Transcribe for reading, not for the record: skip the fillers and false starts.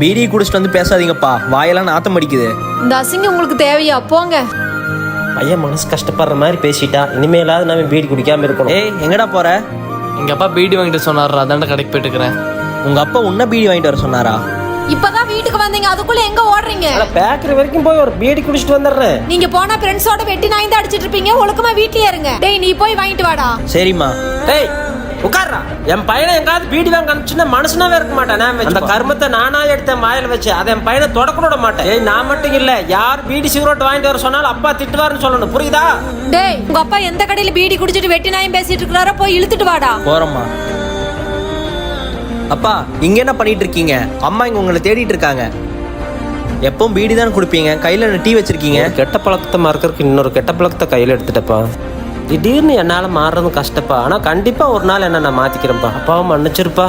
PT குடிச்சிட்டு வந்து பேசாதீங்கப்பா, வாயெல்லாம் நாத்தம் அடிக்குது. இந்த அசிங்கம் உங்களுக்கு தேவையா? போங்க. பையன் மனசு கஷ்டப்படுற மாதிரி பேசிட்டா. இனிமேலாவது நம்ம பீடி குடிக்காம இருக்கணும். ஏய், எங்கடா போற? எங்க அப்பா பீடி வாங்கிட்டு சொன்னார், அதாண்ட கடைக்கு போயிட்டு இருக்கிறேன். உங்க அப்பா உன்ன பீடி வாங்கிட்டு வர சொன்னாரா? இப்பதான் வீட்டுக்கு வந்தீங்க, அதுக்குள்ள எங்க ஓடுறீங்க? பேக்கரி வரைக்கும் போய் ஒரு பீடி குடிச்சிட்டு வந்துடுறேன். நீங்க போனா ஃப்ரெண்ட்ஸோட வெட்டி நாய்ந்து அடிச்சிட்டு இருப்பீங்க. ஒழுக்கமா வீட்லயே இருங்க. டேய், நீ போய் வாங்கிட்டு வாடா. சரிம்மா. டேய் உட்கார்றா. என் பையனை எங்காவது பீடி வாங்க அனுப்பிச்சுன்னா மனுஷனாவே இருக்க மாட்டானே. அந்த கர்மத்தை நானா எடுத்த மாயில வச்சு அதை என் பையனை தொடக்க விட மாட்டேன். ஏய், நான் மட்டும் இல்ல, யார் பீடி சிகரெட் வாங்கிட்டு வர சொன்னாலும் அப்பா திட்டுவாருன்னு சொல்லணும், புரியுதா? டேய், உங்க அப்பா எந்த கடையில பீடி குடிச்சிட்டு வெட்டி நாயும் பேசிட்டு இருக்காரோ போய் இழுத்துட்டு வாடா. போறோம்மா. அப்பா, இங்க என்ன பண்ணிட்டு இருக்கீங்க? அம்மா இங்க உங்களை தேடிட்டு இருக்காங்க. எப்பவும் பீடி தான் குடிப்பீங்க, கையில டீ வச்சிருக்கீங்க. கெட்ட பழக்கத்தை மறக்கிறதுக்கு இன்னொரு கெட்ட பழக்கத்தை கையில எடுத்துட்டப்பா. திடீர்னு என்னால மாறுறது கஷ்டப்பா. ஆனா கண்டிப்பா ஒரு நாள் என்ன நான் மாத்திக்கிறேன்ப்பா. அப்பாவும் மன்னிச்சிருப்பா.